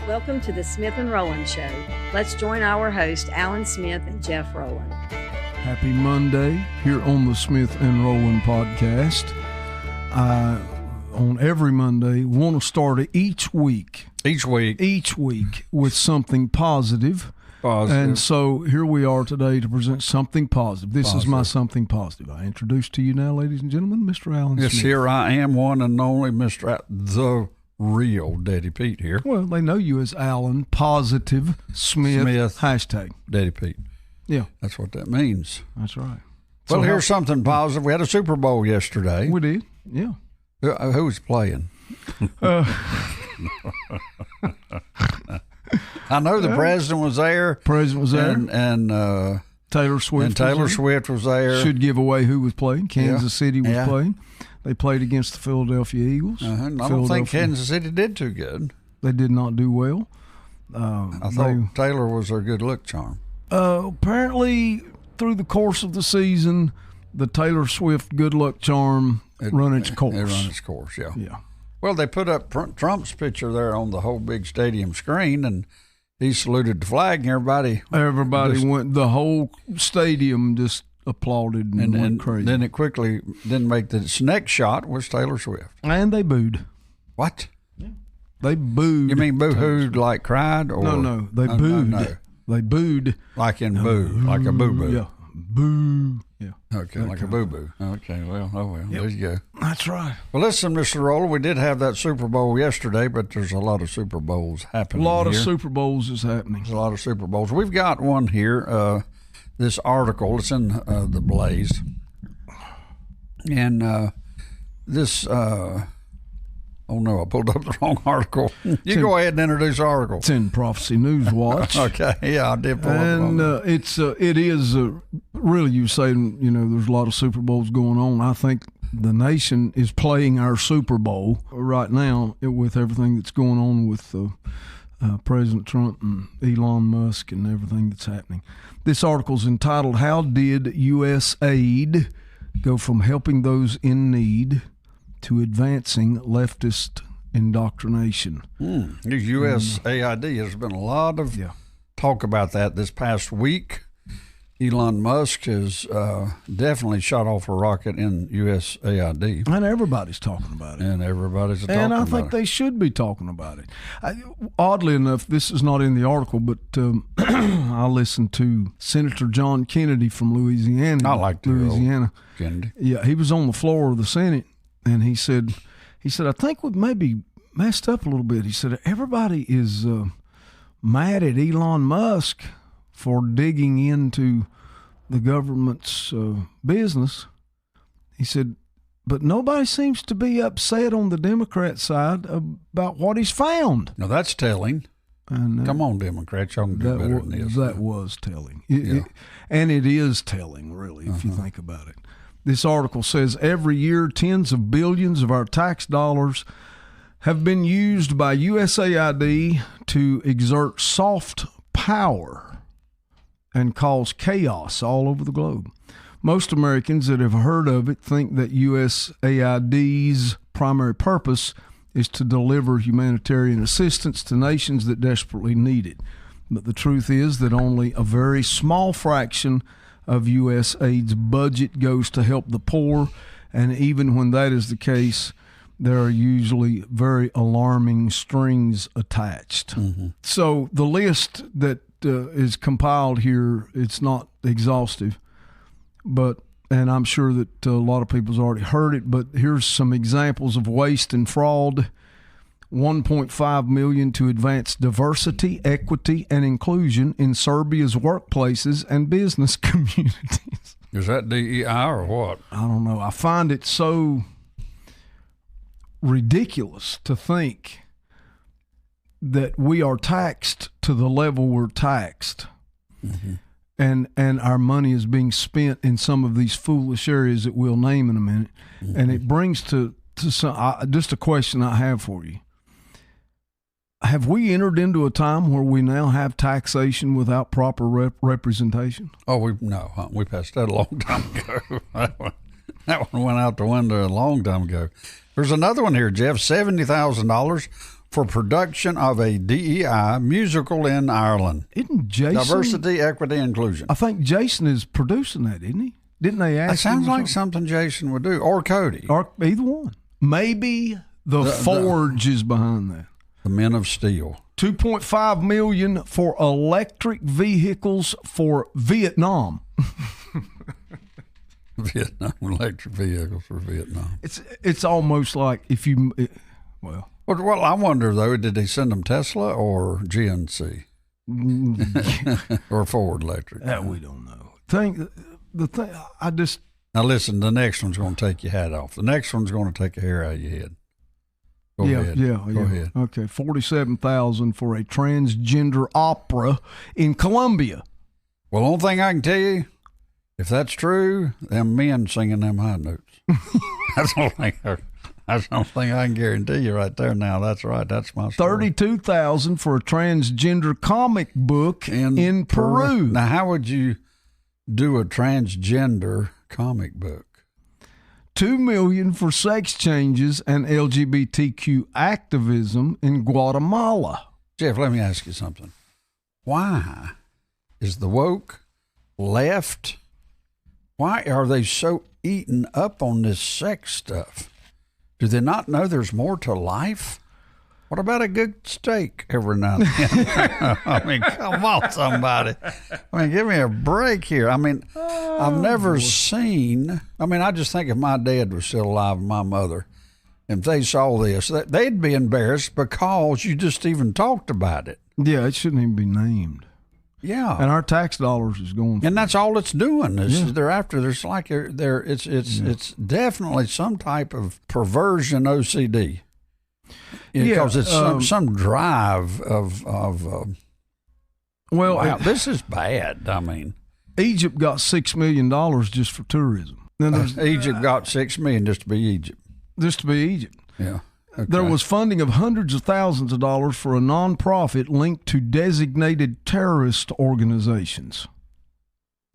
Welcome to the Smith and Rowland Show. Let's join our host, Alan Smith and Jeff Rowland. Happy Monday here on the Smith and Rowland podcast. On every Monday, want to start each week with something positive. And so here we are today to present something positive. This is my something positive. I introduce to you now, ladies and gentlemen, Mr. Alan Smith. Yes, here I am, one and only Mr. The real Daddy Pete here. Well, they know you as Alan Positive Smith. Hashtag Daddy Pete. Yeah. That's what that means. That's right. Well, so here's something positive. We had a Super Bowl yesterday. We did, yeah. Who was playing? I know the president was there. And Taylor Swift. Swift was there. Should give away who was playing. Kansas City was playing. They played against the Philadelphia Eagles. I don't think Kansas City did too good. They did not do well. I thought Taylor was their good luck charm. Apparently, through the course of the season, the Taylor Swift good luck charm run its course. It run its course, yeah. Yeah. Well, they put up Trump's picture there on the whole big stadium screen, and he saluted the flag, and everybody went. The whole stadium just applauded and went crazy. Then it quickly didn't make the next shot was Taylor Swift, and they booed. What? Yeah. They booed. You mean boo-hooed like cried? Or no, they booed. No. They booed like in boo, like a boo-boo. Yeah, boo. Yeah. Okay, like a boo-boo. Okay, well, yep. There you go. That's right. Well, listen, Mr. Rowland, we did have that Super Bowl yesterday, but there's a lot of Super Bowls happening. A lot of Super Bowls is happening. There's a lot of Super Bowls. We've got one here. This article, it's in the Blaze, and this. Oh no, I pulled up the wrong article. You go ahead and introduce the article. It's in Prophecy News Watch. Okay, yeah, I did pull up the wrong article. It is really, you say, there's a lot of Super Bowls going on. I think the nation is playing our Super Bowl right now with everything that's going on with President Trump and Elon Musk and everything that's happening. This article is entitled, "How Did USAID Go from Helping Those in Need to Advancing Leftist Indoctrination?" The USAID, there's been a lot of talk about that this past week. Elon Musk has definitely shot off a rocket in USAID. And everybody's talking about it. And I think they should be talking about it. Oddly enough, this is not in the article, but I listened to Senator John Kennedy from Louisiana. I like Louisiana. Kennedy. Yeah, he was on the floor of the Senate, and he said, I think we've maybe messed up a little bit. He said, everybody is mad at Elon Musk for digging into the government's business. He said, but nobody seems to be upset on the Democrat side about what he's found. Now, that's telling. And, come on, Democrats, y'all can do better than this. That was telling. And it is telling, really, if you think about it. This article says, every year, tens of billions of our tax dollars have been used by USAID to exert soft power and cause chaos all over the globe. Most Americans that have heard of it think that USAID's primary purpose is to deliver humanitarian assistance to nations that desperately need it. But the truth is that only a very small fraction of USAID's budget goes to help the poor, and even when that is the case, there are usually very alarming strings attached. Mm-hmm. So the list that is compiled here, it's not exhaustive, and I'm sure that a lot of people's already heard it, but here's some examples of waste and fraud. $1.5 million to advance diversity, equity, and inclusion in Serbia's workplaces and business communities. Is that DEI or what? I don't know. I find it so ridiculous to think that we are taxed to the level we're taxed, and our money is being spent in some of these foolish areas that we'll name in a minute. And it brings to some, just a question I have for you. Have we entered into a time where we now have taxation without proper representation? Oh, we passed that a long time ago. That one went out the window a long time ago. There's another one here, Jeff, $70,000 for production of a DEI musical in Ireland. Isn't Jason? Diversity, equity, inclusion. I think Jason is producing that, isn't he? Didn't they ask? That sounds like something Jason would do, or Cody, or either one. Maybe the Forge is behind that. The Men of Steel. $2.5 million for electric vehicles for Vietnam. Vietnam, electric vehicles for Vietnam. It's almost like if you well, I wonder though, did they send them Tesla or GNC or Ford Electric? That we don't know. The thing I just now listen. The next one's going to take your hat off. The next one's going to take a hair out of your head. Go ahead. Go ahead. Okay, $47,000 for a transgender opera in Colombia. Well, the only thing I can tell you, if that's true, them men singing them high notes. That's the only thing I can guarantee you right there. Now, that's right. That's my story. $32,000 for a transgender comic book in Peru. Now, how would you do a transgender comic book? $2 million for sex changes and LGBTQ activism in Guatemala. Jeff, let me ask you something. Why is the woke left? Why are they so eaten up on this sex stuff? Do they not know there's more to life? What about a good steak every now and then? I mean, come on, somebody. I mean, give me a break here. I mean, I've never seen. I mean, I just think if my dad was still alive and my mother, if they saw this, they'd be embarrassed because you just even talked about it. Yeah, it shouldn't even be named. Yeah, and our tax dollars is going. And that's all it's doing. They're after. There's like it's definitely some type of perversion OCD. Because it's some drive of well, wow, this is bad. I mean, Egypt got $6 million just for tourism. Then Egypt got $6 million just to be Egypt. Just to be Egypt. Yeah. Okay. There was funding of hundreds of thousands of dollars for a nonprofit linked to designated terrorist organizations.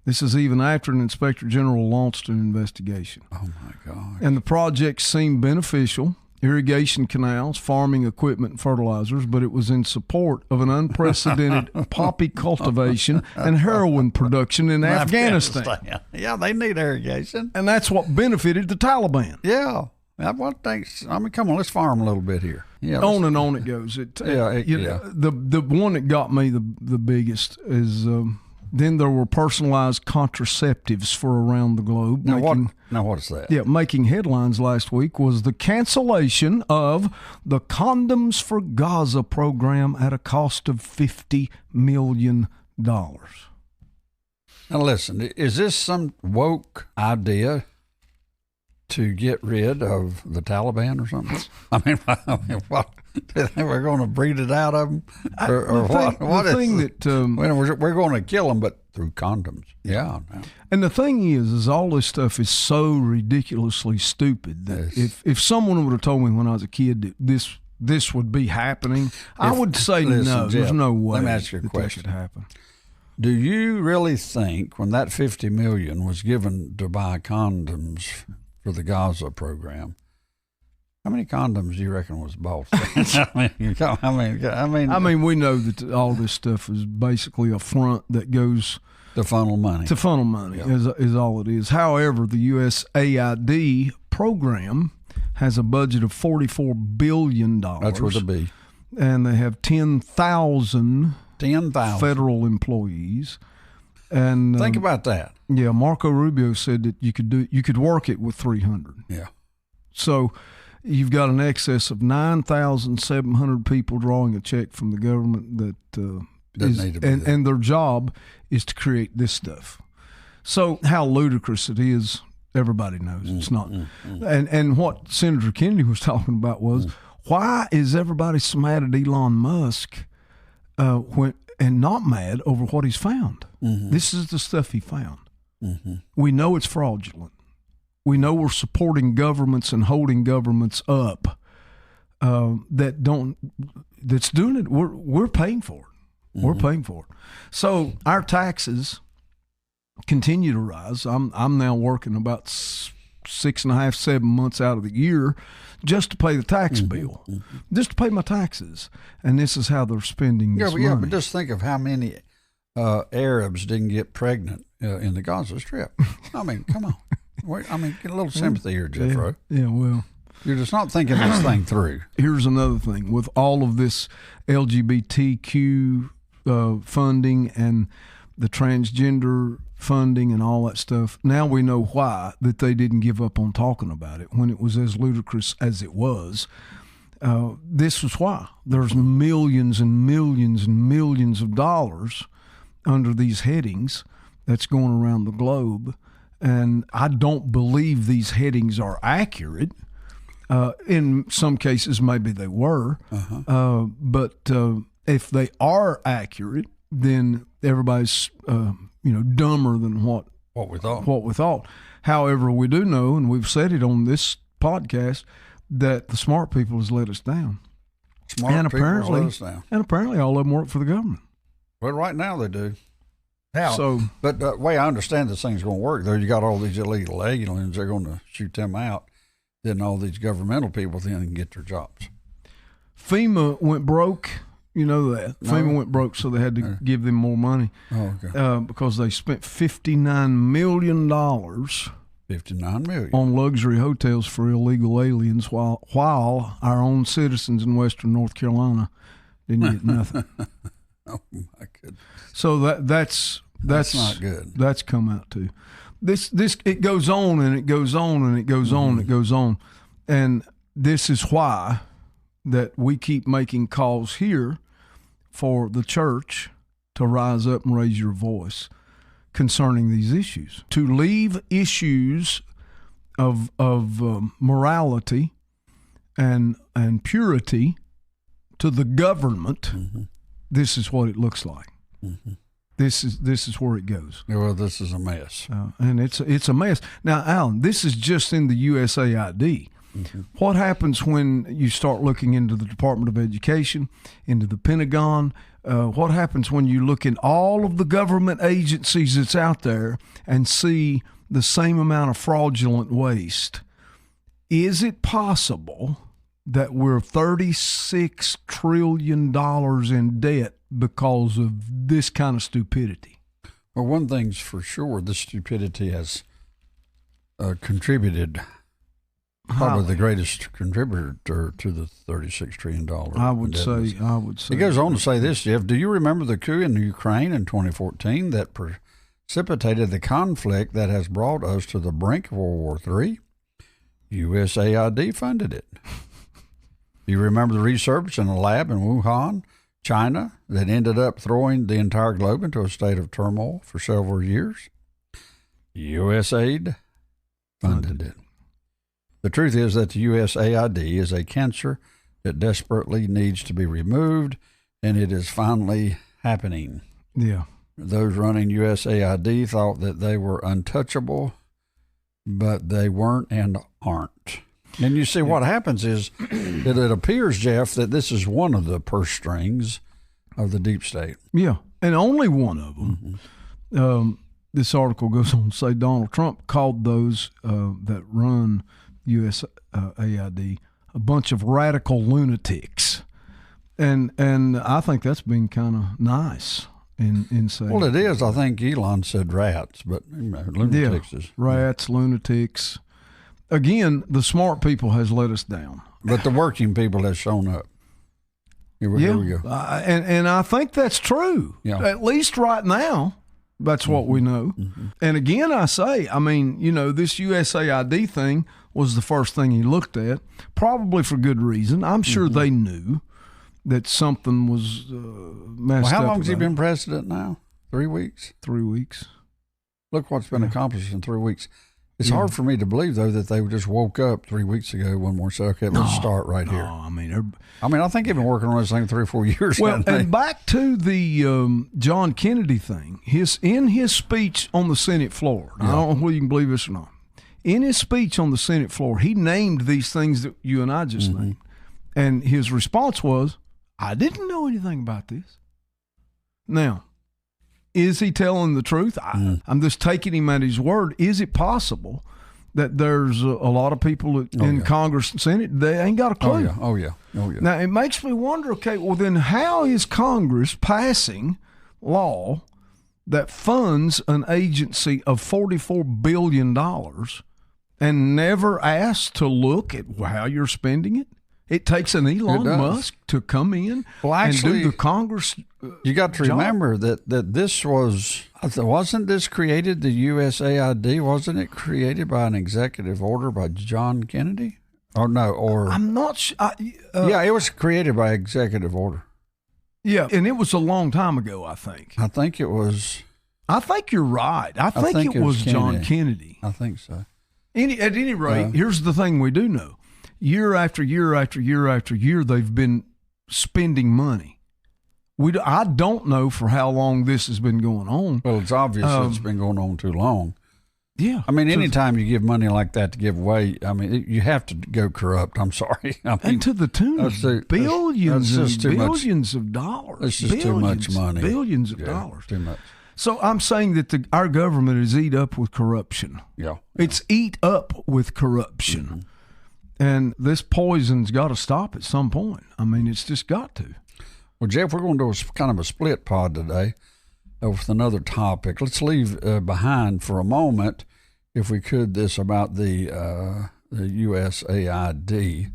This is even after an inspector general launched an investigation. Oh my God! And the project seemed beneficial. Irrigation canals, farming equipment, and fertilizers, but it was in support of an unprecedented poppy cultivation and heroin production in Afghanistan. Yeah, they need irrigation. And that's what benefited the Taliban. Yeah. I mean, come on, let's farm a little bit here. Yeah, on and on it goes. The one that got me the biggest is then there were personalized contraceptives for around the globe. Now what is that? Yeah, making headlines last week was the cancellation of the Condoms for Gaza program at a cost of $50 million. Now listen, is this some woke idea to get rid of the Taliban or something? I mean, what? We're going to breed it out of them, or what? The thing that we're going to kill them, but through condoms. Yeah. And the thing is all this stuff is so ridiculously stupid that if someone would have told me when I was a kid that this would be happening, I would say no. Jeff, there's no way. Let me ask you a question. That could happen. Do you really think when that $50 million was given to buy condoms for the Gaza program, how many condoms do you reckon was bought? I mean, we know that all this stuff is basically a front that goes to funnel money. Yep. is all it is. However, the USAID program has a budget of $44 billion. That's what it be. And they have 10,000 federal employees. And think about that. Yeah, Marco Rubio said that you could work it with 300. Yeah. So you've got an excess of 9,700 people drawing a check from the government that and their job is to create this stuff. So how ludicrous it is, everybody knows. It's not. And what Senator Kennedy was talking about was why is everybody so mad at Elon Musk and not mad over what he's found? This is the stuff he found. We know it's fraudulent. We know we're supporting governments and holding governments up that's doing it. We're paying for it. We're paying for it. So our taxes continue to rise. I'm now working about 6.5, 7 months out of the year just to pay the tax bill, just to pay my taxes. And this is how they're spending this money. Yeah, but just think of how many Arabs didn't get pregnant in the Gaza Strip. I mean, come on. Get a little sympathy here, Jeff Rowe. Yeah, well. You're just not thinking this thing through. Here's another thing. With all of this LGBTQ funding and the transgender funding and all that stuff, now we know why that they didn't give up on talking about it when it was as ludicrous as it was. This was why. There's millions and millions and millions of dollars under these headings that's going around the globe. And I don't believe these headings are accurate. In some cases, maybe they were. But if they are accurate, then everybody's dumber than what we thought. However, we do know, and we've said it on this podcast, that the smart people has let us down. And apparently all of them work for the government. Well, right now they do. But the way I understand this thing's going to work, though, you got all these illegal aliens, they're going to shoot them out. Then all these governmental people then can get their jobs. FEMA went broke. You know that. No. FEMA went broke, so they had to give them more money. Oh, okay. Because they spent $59 million on luxury hotels for illegal aliens while our own citizens in Western North Carolina didn't get nothing. Oh, my goodness. So that's not good. That's come out too. This it goes on and it goes on and it goes on and it goes on. And this is why that we keep making calls here for the church to rise up and raise your voice concerning these issues. To leave issues of morality and purity to the government. This is what it looks like. This is where it goes. Yeah, well, this is a mess. And it's a mess. Now, Alan, this is just in the USAID. What happens when you start looking into the Department of Education, into the Pentagon? What happens when you look in all of the government agencies that's out there and see the same amount of fraudulent waste? Is it possible that we're $36 trillion in debt because of this kind of stupidity? Well, one thing's for sure, the stupidity has contributed, probably the greatest contributor to the $36 trillion. I would say. It goes on to say this, Jeff. Do you remember the coup in Ukraine in 2014 that precipitated the conflict that has brought us to the brink of World War III? USAID funded it. Do you remember the research in a lab in Wuhan, China, that ended up throwing the entire globe into a state of turmoil for several years? USAID funded it. The truth is that the USAID is a cancer that desperately needs to be removed, and it is finally happening. Yeah. Those running USAID thought that they were untouchable, but they weren't and aren't. And you see, what happens is that it appears, Jeff, that this is one of the purse strings of the deep state. Yeah, and only one of them. This article goes on to say Donald Trump called those that run USAID a bunch of radical lunatics. And I think that's been kind of nice in saying. Well, it is. I think Elon said rats, but lunatics is. Rats, lunatics. Again, the smart people has let us down. But the working people has shown up. Here we go. And I think that's true. Yeah. At least right now, that's what we know. And again, I say, this USAID thing was the first thing he looked at, probably for good reason. I'm sure they knew that something was messed up. How long has he been president now? 3 weeks? 3 weeks. Look what's been accomplished in 3 weeks. It's hard for me to believe, though, that they just woke up 3 weeks ago one more and said, okay, let's start right here. I think they've been working on this thing 3 or 4 years. Well, and back to the John Kennedy thing, in his speech on the Senate floor, I don't know whether you can believe this or not, in his speech on the Senate floor, he named these things that you and I just named. And his response was, I didn't know anything about this. Now, is he telling the truth? I'm just taking him at his word. Is it possible that there's a lot of people in Congress and Senate, they ain't got a clue. Oh yeah. Now, it makes me wonder, okay, well, then how is Congress passing law that funds an agency of $44 billion and never asks to look at how you're spending it? It takes an Elon Musk to come in and do the Congress you got to remember that this wasn't this created, the USAID, wasn't it created by an executive order by John Kennedy? Or no, or... I'm not sure. Yeah, it was created by executive order. Yeah, and it was a long time ago, I think. I think it was... I think you're right. I think it was John Kennedy. I think so. At any rate, here's the thing we do know. Year after year after year after year, they've been spending money. I don't know for how long this has been going on. Well, it's obvious it's been going on too long. Yeah. I mean, anytime you give money like that to give away, I mean, you have to go corrupt. I'm sorry. I mean, and to the tune of billions and billions of dollars. It's just too much money. Billions of dollars. Too much. So I'm saying that our government is eat up with corruption. Yeah. It's eat up with corruption. Mm-hmm. And this poison's got to stop at some point. I mean, it's just got to. Well, Jeff, we're going to do kind of a split pod today with another topic. Let's leave behind for a moment, if we could, this about the USAID.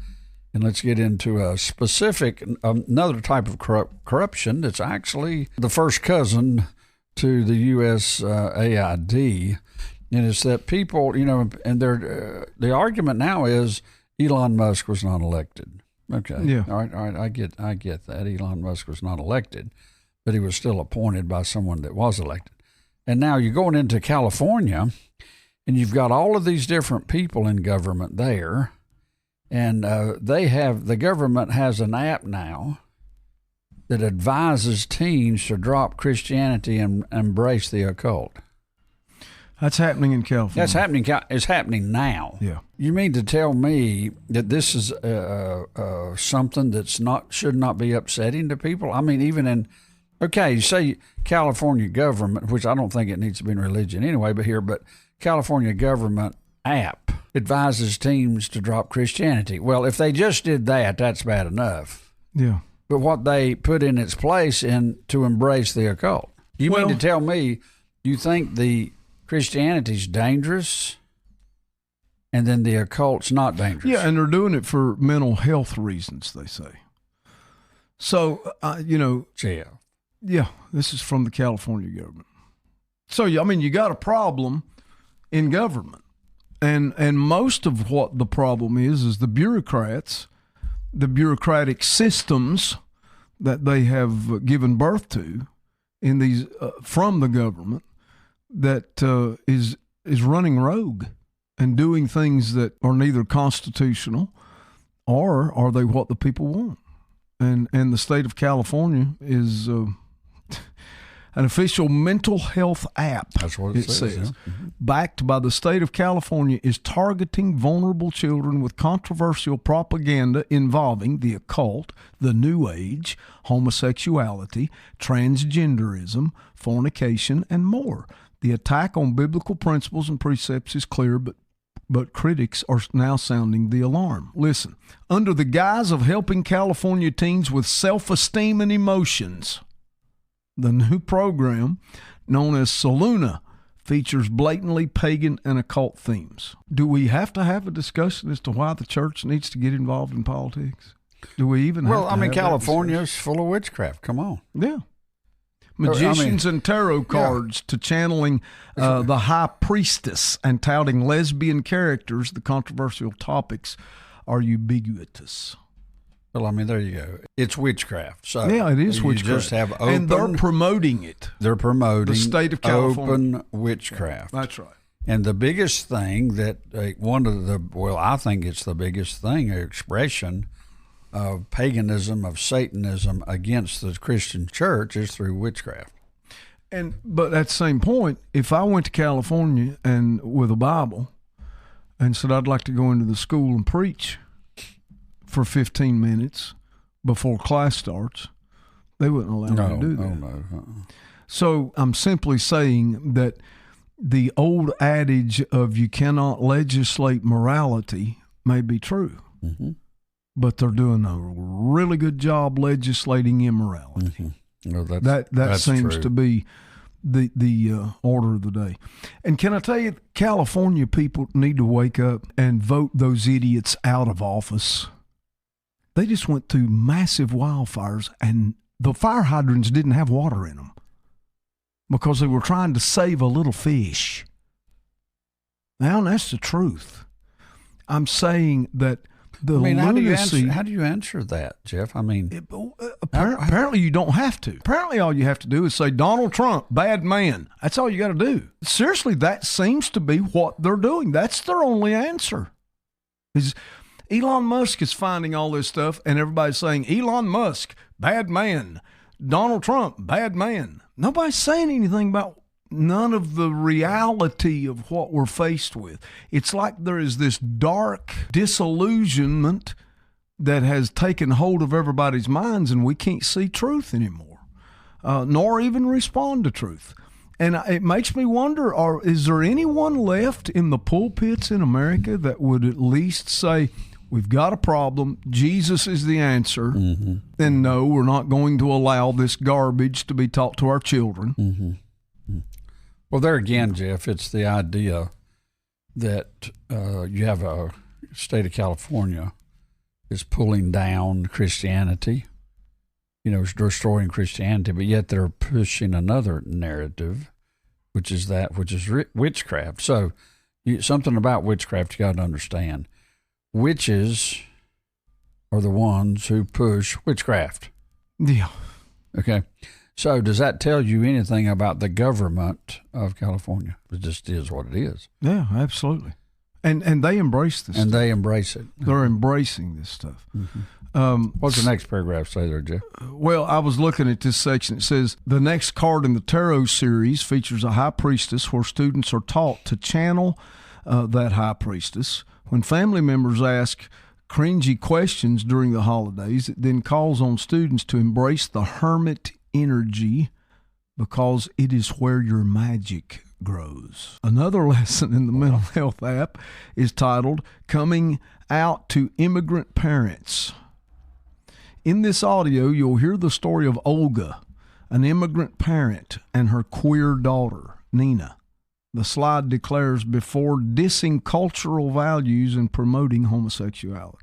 And let's get into a specific, another type of corruption that's actually the first cousin to the USAID. And it's that people, and the argument now is Elon Musk was not elected. Okay. Yeah. All right. I get that. Elon Musk was not elected, but he was still appointed by someone that was elected. And now you're going into California, and you've got all of these different people in government there, and the government has an app now that advises teens to drop Christianity and embrace the occult. That's happening in California. That's happening. It's happening now. Yeah. You mean to tell me that this is something that's should not be upsetting to people? I mean, even in, you say California government, which I don't think it needs to be in religion anyway, but California government app advises teens to drop Christianity. Well, if they just did that, that's bad enough. Yeah. But what they put in its place to embrace the occult. You mean to tell me you think the Christianity's dangerous, and then the occult's not dangerous? Yeah, and they're doing it for mental health reasons, they say. So, Yeah, this is from the California government. So, I mean, you got a problem in government. And most of what the problem is the bureaucrats, the bureaucratic systems that they have given birth to in these from the government, that is running rogue and doing things that are neither constitutional or are they what the people want. And the state of California is an official mental health app. That's what it says. Yeah. Mm-hmm. Backed by the state of California, is targeting vulnerable children with controversial propaganda involving the occult, the New Age, homosexuality, transgenderism, fornication, and more. The attack on biblical principles and precepts is clear, but critics are now sounding the alarm. Listen, under the guise of helping California teens with self-esteem and emotions, the new program, known as Saluna, features blatantly pagan and occult themes. Do we have to have a discussion as to why the church needs to get involved in politics? Do we even have to have California's full of witchcraft. Come on. Yeah. Magicians and tarot cards to channeling the high priestess and touting lesbian characters. The controversial topics are ubiquitous. Well, I mean, there you go. It's witchcraft. So yeah, it is witchcraft. You just have open, and they're promoting it. They're promoting the state of California. Open witchcraft. That's right. And the biggest thing that I think it's the biggest thing, expression of paganism, of Satanism against the Christian church is through witchcraft. But at the same point, if I went to California and with a Bible and said I'd like to go into the school and preach for 15 minutes before class starts, they wouldn't allow me to do that. No. So I'm simply saying that the old adage of you cannot legislate morality may be true, but they're doing a really good job legislating immorality. No, that seems true. to be the order of the day. And can I tell you, California people need to wake up and vote those idiots out of office. They just went through massive wildfires, and the fire hydrants didn't have water in them because they were trying to save a little fish. Now, that's the truth. I'm saying that the lunacy... How do you answer that, Jeff? I mean... Apparently you don't have to. Apparently all you have to do is say, Donald Trump, bad man. That's all you got to do. Seriously, that seems to be what they're doing. That's their only answer. Elon Musk is finding all this stuff, and everybody's saying, Elon Musk, bad man. Donald Trump, bad man. Nobody's saying anything about none of the reality of what we're faced with. It's like there is this dark disillusionment that has taken hold of everybody's minds, and we can't see truth anymore, nor even respond to truth. And it makes me wonder, is there anyone left in the pulpits in America that would at least say, we've got a problem, Jesus is the answer, and no, we're not going to allow this garbage to be taught to our children? Well, there again, Jeff, it's the idea that you have a state of California is pulling down Christianity, destroying Christianity, but yet they're pushing another narrative, which is witchcraft. So something about witchcraft you got to understand. Witches are the ones who push witchcraft. Yeah. Okay. So does that tell you anything about the government of California? It just is what it is. Yeah, absolutely. And they embrace this and stuff. They embrace it. They're embracing this stuff. What's the next paragraph say there, Jeff? Well, I was looking at this section. It says, the next card in the tarot series features a high priestess where students are taught to channel that high priestess. When family members ask cringy questions during the holidays, it then calls on students to embrace the hermit energy because it is where your magic grows. Another lesson in the mental health app is titled Coming Out to Immigrant Parents. In this audio, you'll hear the story of Olga, an immigrant parent, and her queer daughter, Nina. The slide declares before dissing cultural values and promoting homosexuality.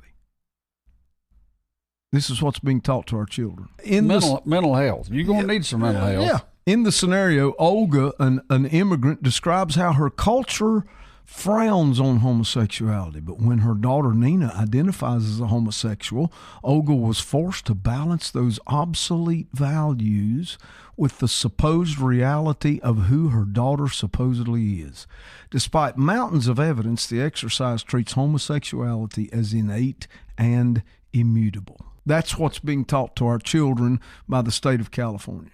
This is what's being taught to our children. Mental health. You're going to need some mental health. Yeah. In the scenario, Olga, an immigrant, describes how her culture frowns on homosexuality. But when her daughter Nina identifies as a homosexual, Olga was forced to balance those obsolete values with the supposed reality of who her daughter supposedly is. Despite mountains of evidence, the exercise treats homosexuality as innate and immutable. That's what's being taught to our children by the state of California.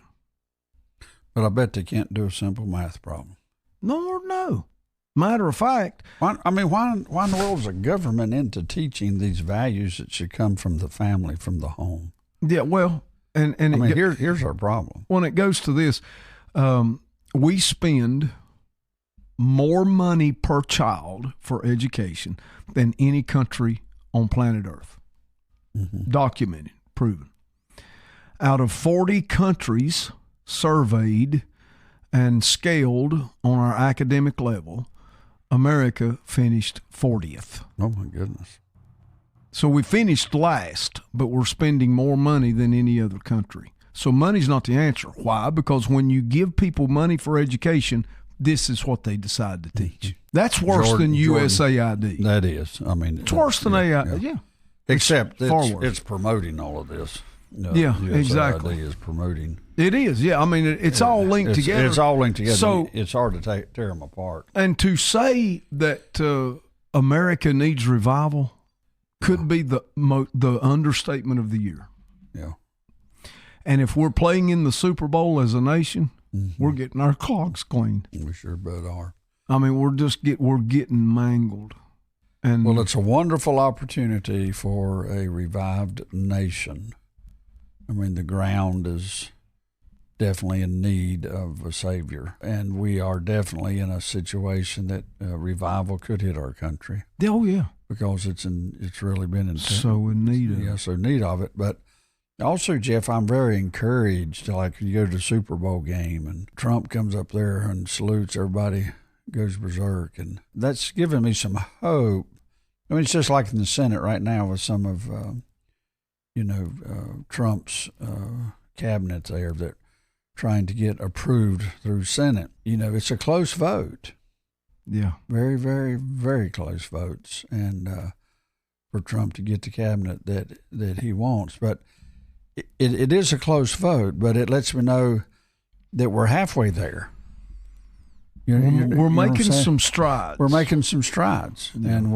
But I bet they can't do a simple math problem. No. Matter of fact. Why in the world is the government into teaching these values that should come from the family, from the home? Yeah, well, here's our problem. When it goes to this, we spend more money per child for education than any country on planet Earth. Documented, proven. Out of 40 countries surveyed and scaled on our academic level, America finished 40th. Oh, my goodness. So we finished last, but we're spending more money than any other country. So money's not the answer. Why? Because when you give people money for education, this is what they decide to teach. That's worse than USAID. That is. It's worse than AID. Yeah. Except it's promoting all of this. USAID exactly. is promoting. It is, yeah. It's all linked together. It's all linked together. So it's hard to tear them apart. And to say that America needs revival could be the understatement of the year. Yeah. And if we're playing in the Super Bowl as a nation, we're getting our clogs cleaned. We sure bet are. We're getting mangled. And well, it's a wonderful opportunity for a revived nation. The ground is definitely in need of a Savior. And we are definitely in a situation that revival could hit our country. Oh, yeah. Because it's really been in need of it. Yeah, so need of it. But also, Jeff, I'm very encouraged. Like you go to the Super Bowl game and Trump comes up there and salutes everybody, goes berserk, and that's given me some hope. I mean, it's just like in the Senate right now with some of, Trump's cabinet there that trying to get approved through Senate. It's a close vote. Yeah. Very, very, very close votes, and for Trump to get the cabinet that he wants. But it is a close vote, but it lets me know that we're halfway there. We're making some strides. We're making some strides, and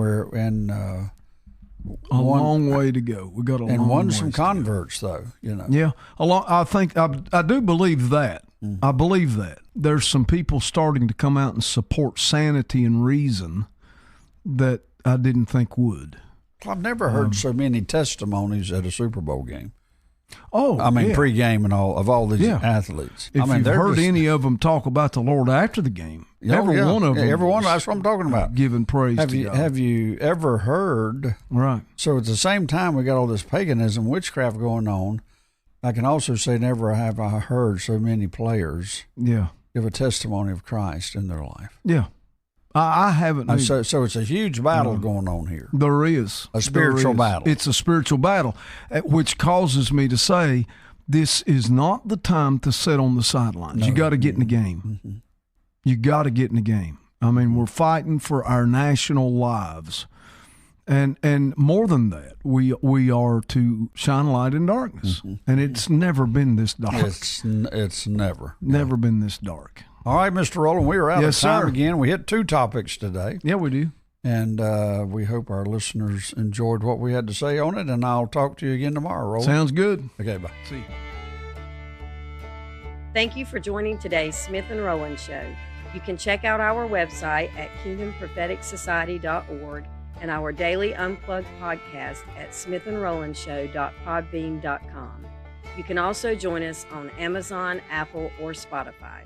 a long way to go. We got a long way and won some converts, though. Yeah, I think I do believe that. Mm-hmm. I believe that there's some people starting to come out and support sanity and reason that I didn't think would. I've never heard so many testimonies at a Super Bowl game. Oh, I mean, pregame and all these athletes. If you've heard any of them talk about the Lord after the game, every one of them. Every one. That's what I'm talking about. Giving praise to God. Have you ever heard? Right. So at the same time, we got all this paganism, witchcraft going on. I can also say never have I heard so many players give a testimony of Christ in their life. Yeah. I haven't. So it's a huge battle going on here. There is. A spiritual battle. It's a spiritual battle, which causes me to say this is not the time to sit on the sidelines. No. You got to get in the game. Mm-hmm. You got to get in the game. I mean, we're fighting for our national lives. And more than that, we are to shine light in darkness. Mm-hmm. And it's never been this dark. It's never been this dark. All right, Mr. Rowland, we are out of time again. We hit 2 topics today. Yeah, we do. And we hope our listeners enjoyed what we had to say on it. And I'll talk to you again tomorrow, Rowland. Sounds good. Okay, bye. See you. Thank you for joining today's Smith and Rowland Show. You can check out our website at kingdompropheticsociety.org and our daily unplugged podcast at smithandrowlandshow.podbean.com. You can also join us on Amazon, Apple, or Spotify.